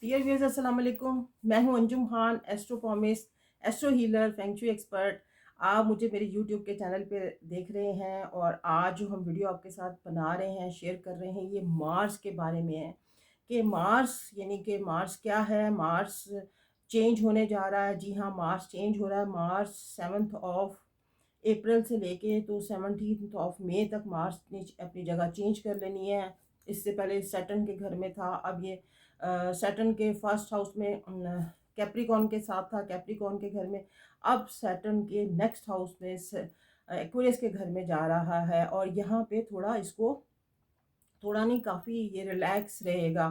Dear viewers अस्सलाम वालेकुम। मैं हूं Anjum Khan, astropalmist, astro healer, feng shui expert. आप मुझे मेरे यूट्यूब के चैनल पे देख रहे हैं और आज जो हम वीडियो आपके साथ बना रहे हैं, शेयर कर रहे हैं, ये मार्स के बारे में है कि मार्स यानी कि मार्स क्या है। मार्स चेंज होने जा रहा है। जी हाँ, मार्स चेंज हो रहा है। मार्स 7 से लेके तो 17 तक मार्स ने अपनी जगह चेंज कर लेनी है। इससे पहले सैटर्न के घर में था, अब ये सैटर्न के फर्स्ट हाउस में कैप्रिकॉन के साथ था, कैप्रिकॉन के घर में। अब सैटर्न के नेक्स्ट हाउस में एक्वेरियस के घर में जा रहा है और यहाँ पे थोड़ा इसको थोड़ा नहीं काफ़ी ये रिलैक्स रहेगा।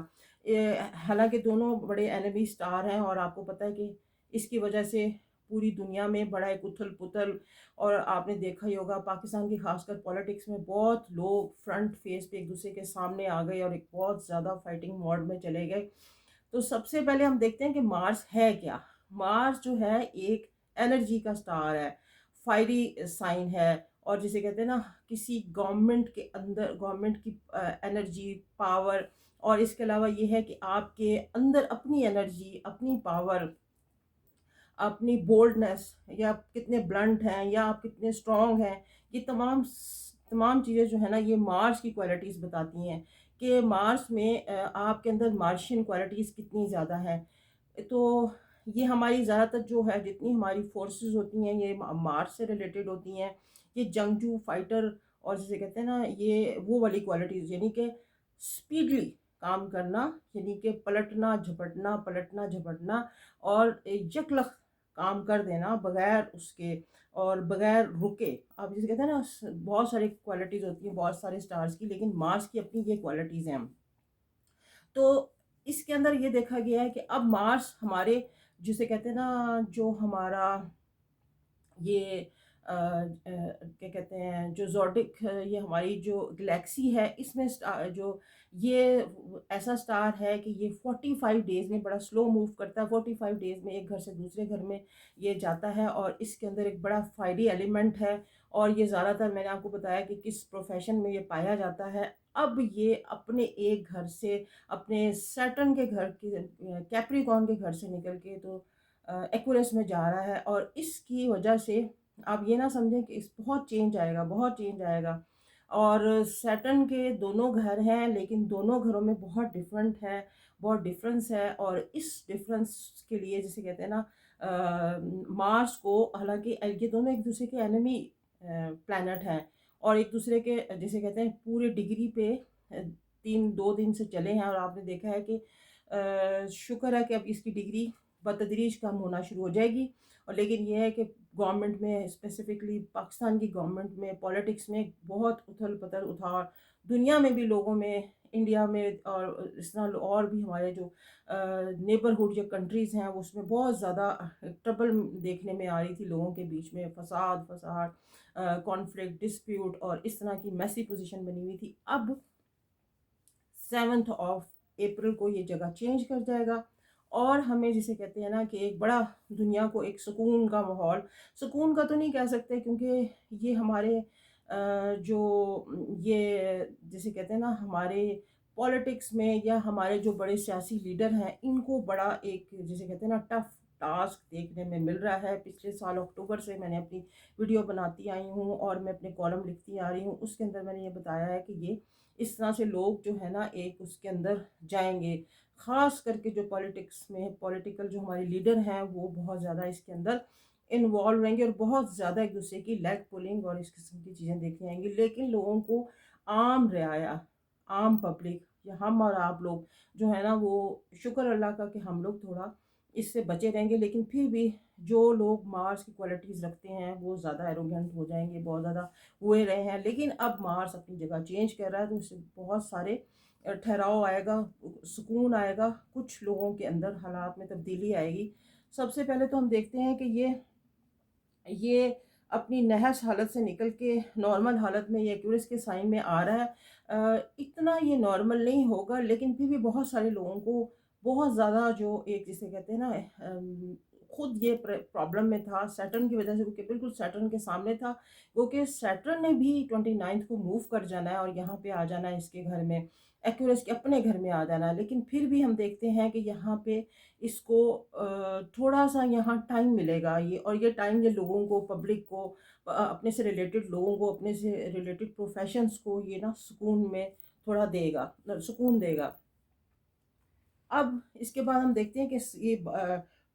हालांकि दोनों बड़े एनिमी स्टार हैं और आपको पता है कि इसकी वजह से पूरी दुनिया में बड़ा एक उथल पुथल। और आपने देखा ही होगा पाकिस्तान की खासकर पॉलिटिक्स में बहुत लोग फ्रंट फेस पे एक दूसरे के सामने आ गए और एक बहुत ज़्यादा फाइटिंग मोड में चले गए। तो सबसे पहले हम देखते हैं कि मार्स है क्या। मार्स जो है एक एनर्जी का स्टार है, फायरी साइन है। और जिसे कहते हैं ना, किसी गवर्नमेंट के अंदर गवर्नमेंट की एनर्जी, पावर। और इसके अलावा ये है कि आपके अंदर अपनी एनर्जी, अपनी पावर, अपनी बोल्डनेस, या आप कितने ब्लंट हैं या आप कितने स्ट्रांग हैं, ये तमाम तमाम चीज़ें जो है ना, ये मार्स की क्वालिटीज़ बताती हैं कि मार्स में आपके अंदर मार्शियन क्वालिटीज़ कितनी ज़्यादा हैं। तो ये हमारी ज़्यादातर जो है, जितनी हमारी फोर्सेस होती हैं, ये मार्स से रिलेटेड होती हैं। ये जंगजू फाइटर, और जिसे कहते हैं ना, ये वो वाली क्वालिटीज़, यानी कि स्पीडली काम करना, यानी कि पलटना झपटना और यकलख काम कर देना बगैर उसके और बगैर रुके। अब जिसे कहते हैं ना, बहुत सारी क्वालिटीज़ होती हैं बहुत सारे स्टार्स की, लेकिन मार्स की अपनी ये क्वालिटीज़ हैं। तो इसके अंदर ये देखा गया है कि अब मार्स हमारे, जिसे कहते हैं ना, जो हमारा ये क्या कहते हैं, जो ज़ोडिक, ये हमारी जो गैलेक्सी है, इसमें जो ये ऐसा स्टार है कि ये 45 डेज़ में बड़ा स्लो मूव करता है। 45 डेज़ में एक घर से दूसरे घर में ये जाता है और इसके अंदर एक बड़ा फायरी एलिमेंट है। और ये ज़्यादातर मैंने आपको बताया कि किस प्रोफेशन में ये पाया जाता है। अब ये अपने एक घर से, अपने सैटर्न के घर के, कैप्रिकॉर्न के घर से निकल के तो एक्वेरियस में जा रहा है। और इसकी वजह से आप ये ना समझें कि इस बहुत चेंज आएगा, बहुत चेंज आएगा। और सैटर्न के दोनों घर हैं, लेकिन दोनों घरों में बहुत डिफरेंट है, बहुत डिफरेंस है। और इस डिफरेंस के लिए, जिसे कहते हैं ना, मार्स को, हालांकि ये दोनों एक दूसरे के एनिमी प्लैनेट हैं और एक दूसरे के, जिसे कहते हैं, पूरे डिग्री पे 2 दिन से चले हैं। और आपने देखा है कि शुक्र है कि अब इसकी डिग्री बतदरीज कम होना शुरू हो जाएगी। और लेकिन ये है कि गवर्नमेंट में, स्पेसिफिकली पाकिस्तान की गवर्नमेंट में, पॉलिटिक्स में बहुत उथल पुथल उठार, दुनिया में भी लोगों में, इंडिया में और इस तरह और भी हमारे जो नेबरहुड जो कंट्रीज़ हैं, उसमें बहुत ज़्यादा ट्रबल देखने में आ रही थी। लोगों के बीच में फसाद फसाद, कॉन्फ्लिक्ट, डिस्प्यूट और इस तरह की मैसी पोजीशन बनी हुई थी। अब 7 अप्रैल को ये जगह चेंज कर जाएगा और हमें, जिसे कहते हैं ना, कि एक बड़ा दुनिया को एक सुकून का माहौल, सुकून का तो नहीं कह सकते क्योंकि ये हमारे जो ये, जिसे कहते हैं ना, हमारे पॉलिटिक्स में या हमारे जो बड़े सियासी लीडर हैं, इनको बड़ा एक, जिसे कहते हैं ना, टफ टास्क देखने में मिल रहा है। पिछले साल अक्टूबर से मैंने अपनी वीडियो बनाती आई हूँ और मैं अपने कॉलम लिखती आ रही हूँ। उसके अंदर मैंने ये बताया है कि ये इस तरह से लोग जो है ना, एक उसके अंदर जाएंगे। ख़ास करके जो पॉलिटिक्स में, पॉलिटिकल जो हमारे लीडर हैं, वो बहुत ज़्यादा इसके अंदर इन्वॉल्व रहेंगे और बहुत ज़्यादा एक दूसरे की लेग पुलिंग और इस किस्म की चीज़ें देखी जाएंगी। लेकिन लोगों को, आम रियाया, आम पब्लिक, या हम और आप लोग जो है ना, वो शुक्र अल्लाह का कि हम लोग थोड़ा इससे बचे रहेंगे। लेकिन फिर भी जो लोग मार्स की क्वालिटीज़ रखते हैं, वो ज़्यादा एरोगेंट हो जाएंगे, बहुत ज़्यादा हुए रहे हैं। लेकिन अब मार्स अपनी जगह चेंज कर रहा है तो उससे बहुत सारे ठहराव आएगा, सुकून आएगा, कुछ लोगों के अंदर हालात में तब्दीली आएगी। सबसे पहले तो हम देखते हैं कि ये अपनी नहस हालत से निकल के नॉर्मल हालत में, ये एक्वेरियस के साइन में आ रहा है। इतना ये नॉर्मल नहीं होगा, लेकिन फिर भी बहुत सारे लोगों को बहुत ज़्यादा, जो एक, जिसे कहते हैं ना, खुद ये प्रॉब्लम में था सैटर्न की वजह से, क्योंकि बिल्कुल सैटर्न के सामने था। क्योंकि सैटर्न ने भी 29 को मूव कर जाना है और यहाँ पे आ जाना है इसके घर में। एक्यूरेस के अपने घर में आ जाना है। लेकिन फिर भी हम देखते हैं कि यहाँ पे इसको थोड़ा-सा यहाँ टाइम मिलेगा, ये और ये टाइम ये लोगों को, पब्लिक को, अपने से रिलेटेड लोगों को, अपने से रिलेटेड प्रोफ़ेशंस को ये ना सुकून में थोड़ा देगा, सुकून देगा। अब इसके बाद हम देखते हैं कि ये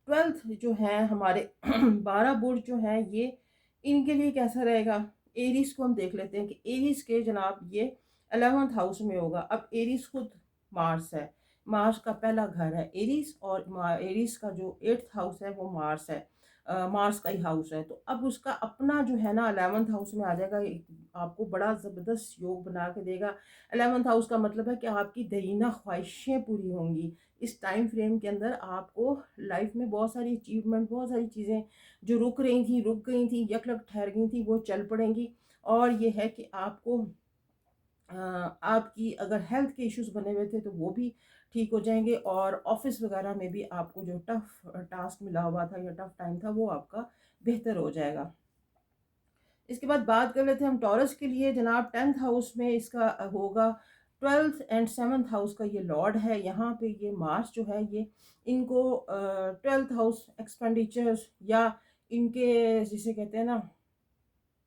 12th जो है हमारे 12 बुर्ज जो हैं ये, इनके लिए कैसा रहेगा। एरीज़ को हम देख लेते हैं कि एरीज़ के जनाब ये 11th हाउस में होगा। अब एरीज़ खुद मार्स है, मार्स का पहला घर है एरीज़, और एरीज़ का जो 8th हाउस है वो मार्स है, मार्स का ही हाउस है। तो अब उसका अपना जो है ना 11th हाउस में आ जाएगा, आपको बड़ा ज़बरदस्त योग बना के देगा। 11th हाउस का मतलब है कि आपकी दरीना ख्वाहिशें पूरी होंगी। इस टाइम फ्रेम के अंदर आपको लाइफ में बहुत सारी अचीवमेंट, बहुत सारी चीज़ें जो रुक रही थी, रुक गई थी, यकलक ठहर गई थी, वो चल पड़ेंगी। और ये है कि आपको आपकी अगर हेल्थ के इश्यूज़ बने हुए थे तो वो भी ठीक हो जाएँगे, और ऑफ़िस वग़ैरह में भी आपको जो टफ़ टास्क मिला हुआ था या टफ़ टाइम था वो आपका बेहतर हो जाएगा। इसके बाद बात कर लेते हैं हम टॉरस के लिए। जनाब 10th हाउस में इसका होगा, 12th एंड 7th हाउस का ये लॉर्ड है। यहाँ पे ये मार्स जो है ये इनको 12th हाउस एक्सपेंडिचर्स या इनके जिसे कहते हैं ना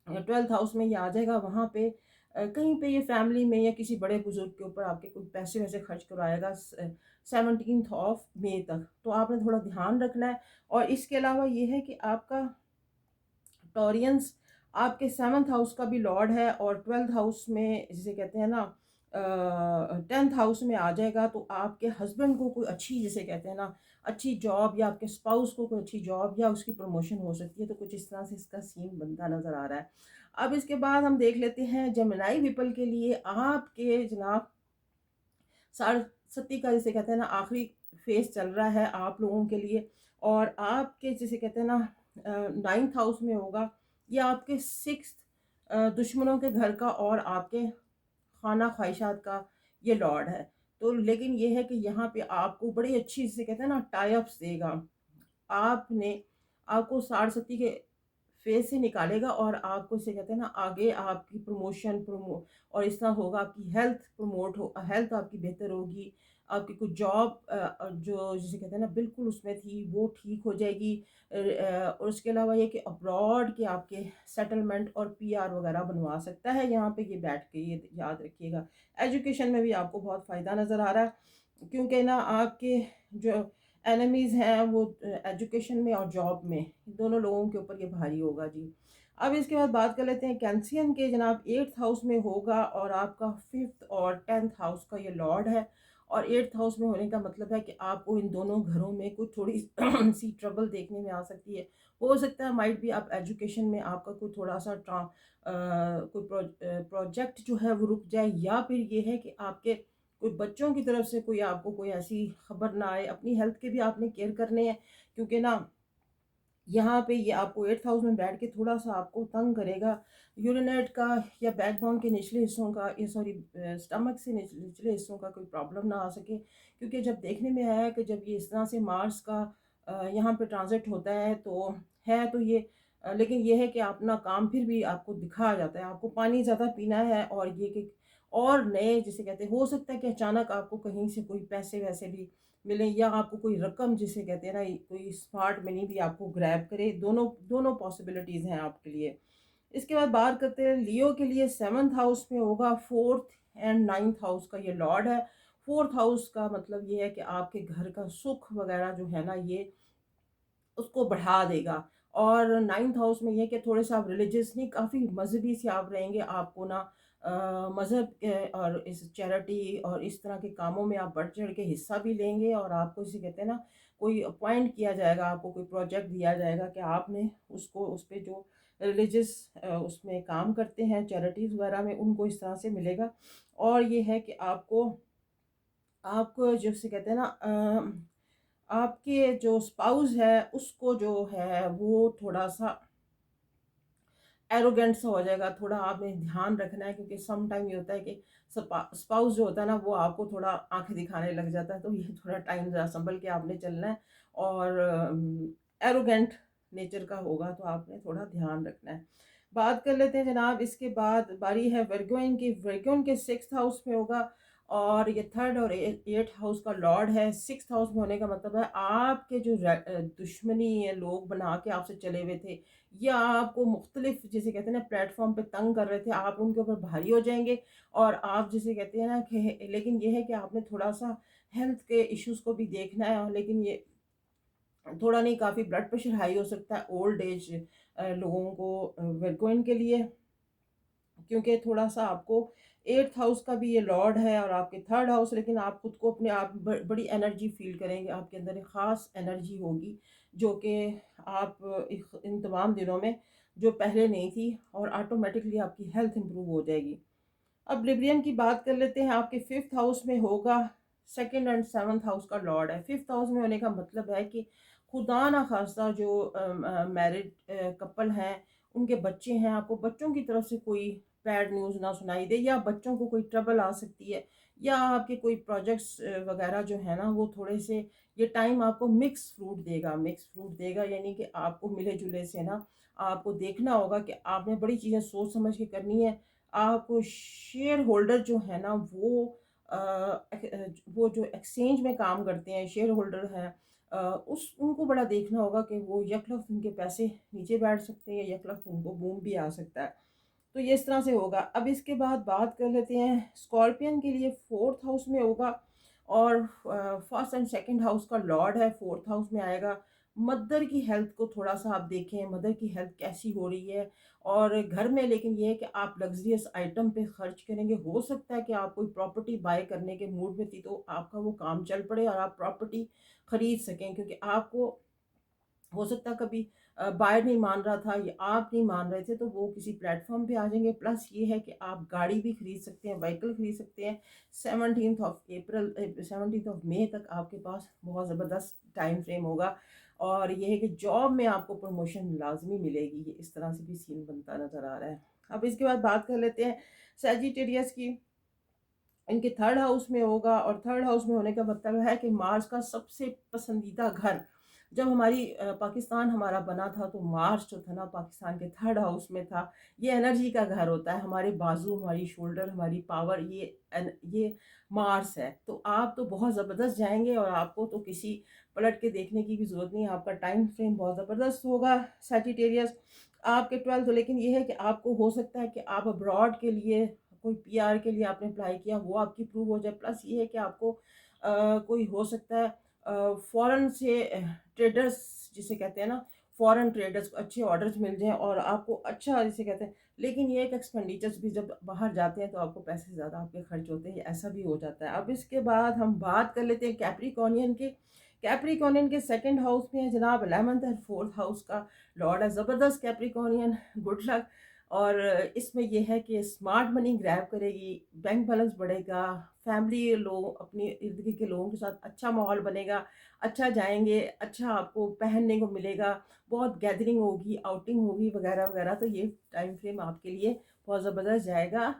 12th हाउस में ये आ जाएगा। वहाँ पे कहीं पे ये फैमिली में या किसी बड़े बुजुर्ग के ऊपर आपके कुछ पैसे वैसे खर्च करवाएगा 17th ऑफ मई तक, तो आपने थोड़ा ध्यान रखना है। और इसके अलावा ये है कि आपका टॉरियंस आपके 7th हाउस का भी लॉर्ड है, और 12th हाउस में जिसे कहते हैं ना 10th हाउस में आ जाएगा। तो आपके हस्बैंड को कोई अच्छी जिसे कहते हैं ना अच्छी जॉब, या आपके स्पाउस को कोई अच्छी जॉब या उसकी प्रमोशन हो सकती है। तो कुछ इस तरह से इसका सीन बनता नज़र आ रहा है। अब इसके बाद हम देख लेते हैं जेमिनी पीपल के लिए। आपके जनाब साढ़े का जिसे कहते हैं ना आखिरी फेज़ चल रहा है आप लोगों के लिए, और आपके जिसे कहते हैं ना 9th हाउस में होगा। ये आपके 6th दुश्मनों के घर का और आपके खाना ख्वाहिशात का ये लॉर्ड है। तो लेकिन ये है कि यहाँ पे आपको बड़ी अच्छी जिसे कहते हैं ना टाई अप्स देगा। आपने आपको साढ़े के फेज़ से निकालेगा, और आपको इसे कहते हैं ना आगे आपकी और इस तरह होगा, आपकी हेल्थ आपकी बेहतर होगी। आपकी कुछ जॉब जो जिसे कहते हैं ना बिल्कुल उसमें थी वो ठीक हो जाएगी। और उसके अलावा ये कि अब्रॉड के आपके सेटलमेंट और पीआर वगैरह बनवा सकता है यहाँ पे ये बैठ के, ये याद रखिएगा। एजुकेशन में भी आपको बहुत फ़ायदा नज़र आ रहा है, क्योंकि ना आपके जो एनिमीज़ हैं वो एजुकेशन में और जॉब में, दोनों लोगों के ऊपर ये भारी होगा जी। अब इसके बाद बात कर लेते हैं कैंसियन के। जनाब 8th हाउस में होगा, और आपका 5th और 10th हाउस का ये लॉर्ड है। और 8th हाउस में होने का मतलब है कि आपको इन दोनों घरों में कुछ थोड़ी सी ट्रबल देखने में आ सकती है। हो सकता है माइट भी आप एजुकेशन में आपका कोई थोड़ा सा कोई प्रोजेक्ट जो है वो रुक जाए, या फिर ये है कि आपके कोई बच्चों की तरफ से कोई आपको कोई ऐसी खबर ना आए। अपनी हेल्थ के भी आपने केयर करने हैं, क्योंकि ना यहाँ पे ये आपको 8th हाउस में बैठ के थोड़ा-सा आपको तंग करेगा। यूरिनेट का या बैकबोन के निचले हिस्सों का, ये सॉरी स्टमक से निचले हिस्सों का कोई प्रॉब्लम ना आ सके। क्योंकि जब देखने में आया है कि जब ये इस तरह से मार्स का यहाँ पे ट्रांज़िट होता है तो ये लेकिन ये है कि अपना काम फिर भी आपको दिखाया जाता है। आपको पानी ज़्यादा पीना है, और ये कि और नए जिसे कहते हैं, हो सकता है कि अचानक आपको कहीं से कोई पैसे-वैसे भी मिले, या आपको कोई रकम जिसे कहते हैं ना कोई स्मार्ट मनी भी आपको ग्रैब करे। दोनों दोनों पॉसिबिलिटीज़ हैं आपके लिए। इसके बाद बात करते हैं लियो के लिए। 7th हाउस में होगा, 4th एंड 9th हाउस का ये लॉर्ड है। 4th हाउस का मतलब ये है कि आपके घर का सुख वगैरह जो है ना ये उसको बढ़ा देगा। और 9th हाउस में ये कि थोड़े-से आप रिलीजियस नहीं, काफ़ी मज़हबी से आप रहेंगे। आपको ना मज़हब के और इस चैरिटी और इस तरह के कामों में आप बढ़-चढ़ के हिस्सा भी लेंगे, और आपको जिसे कहते हैं ना कोई अपॉइंट किया जाएगा, आपको कोई प्रोजेक्ट दिया जाएगा कि आपने उसको उस पे जो रिलीजियस उसमें काम करते हैं चैरिटीज़ वगैरह में, उनको इस तरह से मिलेगा। और ये है कि आपको आपको जिसे कहते हैं ना आपके जो स्पाउस है उसको जो है वो थोड़ा-सा एरोगेंट सा हो जाएगा। थोड़ा आपने ध्यान रखना है, क्योंकि सम टाइम ये होता है कि स्पाउस जो होता है ना वो आपको थोड़ा आँखें दिखाने लग जाता है। तो ये थोड़ा टाइम ज़रा सँभल के आपने चलना है, और एरोगेंट नेचर का होगा तो आपने थोड़ा ध्यान रखना है। बात कर लेते हैं जनाब, इसके बाद बारी है वर्गोइन की। वर्गोइन के 6th हाउस में होगा। और ये थर्ड और एट्थ हाउस का लॉर्ड है। सिक्स्थ हाउस में होने का मतलब है आपके जो दुश्मनी है, लोग बना के आपसे चले हुए थे या आपको मुख्तलिफ जिसे कहते हैं ना प्लेटफॉर्म पे तंग कर रहे थे, आप उनके ऊपर भारी हो जाएंगे। और आप जिसे कहते हैं ना कि लेकिन ये है कि आपने थोड़ा सा हेल्थ के इश्यूज को भी देखना है, लेकिन ये थोड़ा नहीं काफ़ी ब्लड प्रेशर हाई हो सकता है ओल्ड एज लोगों को, वेरगोइन के लिए, क्योंकि थोड़ा सा आपको एट्थ हाउस का भी ये लॉर्ड है और आपके थर्ड हाउस, लेकिन आप खुद को अपने आप बड़ी एनर्जी फील करेंगे, आपके अंदर एक ख़ास एनर्जी होगी जो कि आप इन तमाम दिनों में जो पहले नहीं थी, और ऑटोमेटिकली आपकी हेल्थ इंप्रूव हो जाएगी। अब लिब्रियन की बात कर लेते हैं। आपके फिफ्थ हाउस में होगा, सेकंड एंड सेवन्थ हाउस का लॉर्ड है। फिफ्थ हाउस में होने का मतलब है कि खुदा ना खास्ता जो मैरिड कपल हैं, उनके बच्चे हैं, आपको बच्चों की तरफ से कोई बैड न्यूज़ ना सुनाई दे, या बच्चों को कोई ट्रबल आ सकती है, या आपके कोई प्रोजेक्ट्स वगैरह जो है ना वो थोड़े से, ये टाइम आपको मिक्स फ्रूट देगा। मिक्स फ्रूट देगा यानी कि आपको मिले जुले से ना आपको देखना होगा कि आपने बड़ी चीज़ें सोच समझ के करनी है। आपको शेयर होल्डर जो है ना वो जो एक्सचेंज में काम करते हैं, शेयर होल्डर हैं, उस उनको बड़ा देखना होगा कि वो यकलख्त उनके पैसे नीचे बैठ सकते हैं या यकलख्त उनको बूम भी आ सकता है। तो ये इस तरह से होगा। अब इसके बाद बात कर लेते हैं स्कॉर्पियन के लिए। फोर्थ हाउस में होगा और फर्स्ट एंड सेकंड हाउस का लॉर्ड है, फोर्थ हाउस में आएगा। मदर की हेल्थ को थोड़ा सा आप देखें, मदर की हेल्थ कैसी हो रही है। और घर में लेकिन ये है कि आप लग्जरियस आइटम पे खर्च करेंगे। हो सकता है कि आप कोई प्रॉपर्टी बाय करने के मूड में थी तो आपका वो काम चल पड़े और आप प्रॉपर्टी खरीद सकें, क्योंकि आपको हो सकता है कभी बायर नहीं मान रहा था या आप नहीं मान रहे थे, तो वो किसी प्लेटफॉर्म पे आ जाएंगे। प्लस ये है कि आप गाड़ी भी खरीद सकते हैं, व्हीकल खरीद सकते हैं। 17 ऑफ मई तक आपके पास बहुत ज़बरदस्त टाइम फ्रेम होगा। और ये है कि जॉब में आपको प्रमोशन लाजमी मिलेगी, ये इस तरह से भी सीन बनता नज़र आ रहा है। अब इसके बाद बात कर लेते हैं सैजिटेरियस की। इनके थर्ड हाउस में होगा, और थर्ड हाउस में होने का मतलब है कि मार्स का सबसे पसंदीदा घर। जब हमारी पाकिस्तान हमारा बना था तो मार्स जो था ना पाकिस्तान के थर्ड हाउस में था। ये एनर्जी का घर होता है, हमारे बाजू, हमारी शोल्डर, हमारी पावर, ये मार्स है। तो आप तो बहुत ज़बरदस्त जाएंगे और आपको तो किसी पलट के देखने की भी ज़रूरत नहीं है, आपका टाइम फ्रेम बहुत ज़बरदस्त होगा सैजिटेरियस। आपके 12th, लेकिन ये है कि आपको हो सकता है कि आप अब्रॉड के लिए कोई पीआर के लिए आपने अप्लाई किया वो आपकी प्रूव हो जाए। प्लस ये है कि आपको कोई हो सकता है फॉरेन से ट्रेडर्स जिसे कहते हैं ना, फॉरेन ट्रेडर्स को अच्छे ऑर्डर्स मिल जाएं और आपको अच्छा जिसे कहते हैं। लेकिन ये एक एक्सपेंडिचर्स भी, जब बाहर जाते हैं तो आपको पैसे ज़्यादा आपके खर्च होते हैं, ऐसा भी हो जाता है। अब इसके बाद हम बात कर लेते हैं कैप्रिकॉर्नियन के। कैप्रिकॉर्नियन के सेकंड हाउस में है जनाब 11th एंड फोर्थ हाउस का लॉर्ड है। ज़बरदस्त कैप्रिकॉर्नियन, गुड लक। और इसमें यह है कि स्मार्ट मनी ग्रैब करेगी, बैंक बैलेंस बढ़ेगा, फैमिली लोग अपने इर्द गिर्द के लोगों के साथ अच्छा माहौल बनेगा, अच्छा जाएंगे, अच्छा आपको पहनने को मिलेगा, बहुत गैदरिंग होगी, आउटिंग होगी वगैरह वगैरह। तो ये टाइम फ्रेम आपके लिए बहुत ज़बरदस्त जाएगा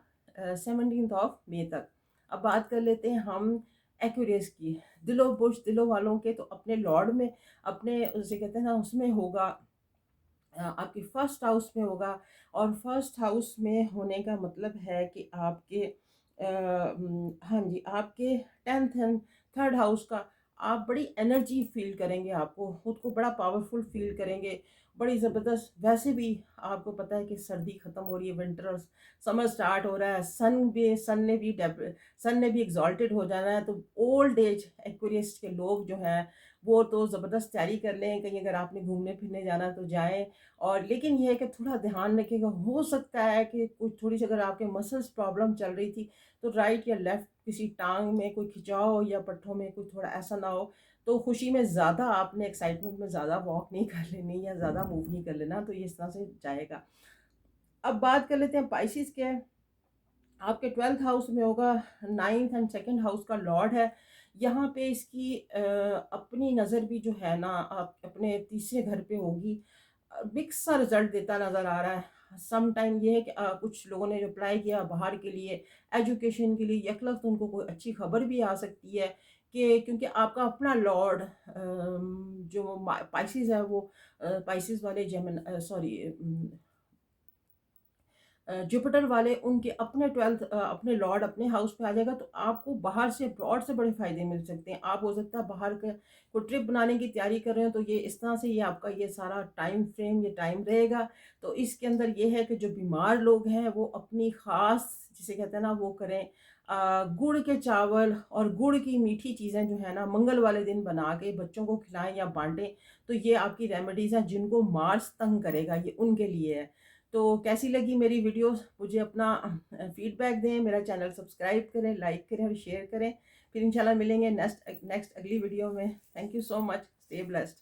17 ऑफ मई तक। अब बात कर लेते हैं हम एक्यूरियस की। दिलो बुश दिलों वालों के तो अपने लॉर्ड में, अपने उसे कहते हैं ना उसमें होगा, आपके फर्स्ट हाउस में होगा। और फर्स्ट हाउस में होने का मतलब है कि आपके हाँ जी, आपके 10th एंड थर्ड हाउस का, आप बड़ी एनर्जी फील करेंगे, आपको खुद को बड़ा पावरफुल फील करेंगे, बड़ी ज़बरदस्त। वैसे भी आपको पता है कि सर्दी ख़त्म हो रही है, विंटर समर स्टार्ट हो रहा है, सन ने भी एग्जॉल्टेड हो जाना है। तो ओल्ड एज एक्वेरियस के लोग जो हैं वो तो ज़बरदस्त तैयारी कर लें, कहीं अगर आपने घूमने फिरने जाना है तो जाएं। और लेकिन ये है कि थोड़ा ध्यान रखिएगा, हो सकता है कि कुछ थोड़ी सी अगर आपके मसल्स प्रॉब्लम चल रही थी तो राइट या लेफ्ट किसी टांग में कोई खिंचाव या पट्ठों में कोई थोड़ा ऐसा ना हो। तो खुशी में ज़्यादा आपने एक्साइटमेंट में ज़्यादा वॉक नहीं कर लेनी या ज़्यादा मूव नहीं कर लेना, तो ये इस तरह से जाएगा। अब बात कर लेते हैं पाइसिस के। आपके 12th हाउस में होगा, 9th एंड सेकंड हाउस का लॉर्ड है। यहाँ पे इसकी अपनी नज़र भी जो है ना आप अपने तीसरे घर पे होगी। मिक्स सा रिजल्ट देता नज़र आ रहा है। सम टाइम ये है कि कुछ लोगों ने जो अप्लाई किया बाहर के लिए, एजुकेशन के लिए, यकलख्त उनको कोई अच्छी खबर भी आ सकती है कि क्योंकि आपका अपना लॉर्ड जो पाइसिस है वो पाइसिस वाले जेमिन सॉरी जुपिटर वाले उनके अपने 12th अपने लॉर्ड अपने हाउस पे आ जाएगा, तो आपको बाहर से अब्रॉड से बड़े फ़ायदे मिल सकते हैं। आप हो सकता है बाहर का कोई ट्रिप बनाने की तैयारी कर रहे हो, तो ये इस तरह से ये आपका ये सारा टाइम फ्रेम, ये टाइम रहेगा। तो इसके अंदर ये है कि जो बीमार लोग हैं वो अपनी ख़ास, जिसे कहते हैं ना, वो करें गुड़ के चावल और गुड़ की मीठी चीज़ें जो है ना मंगल वाले दिन बना के बच्चों को खिलाएँ या बाँटें। तो ये आपकी रेमेडीज़ हैं, जिनको मार्स तंग करेगा ये उनके लिए है। तो कैसी लगी मेरी वीडियोस, मुझे अपना फीडबैक दें, मेरा चैनल सब्सक्राइब करें, लाइक करें और शेयर करें। फिर इंशाल्लाह मिलेंगे नेक्स्ट नेक्स्ट अगली वीडियो में। Thank you so much, stay blessed.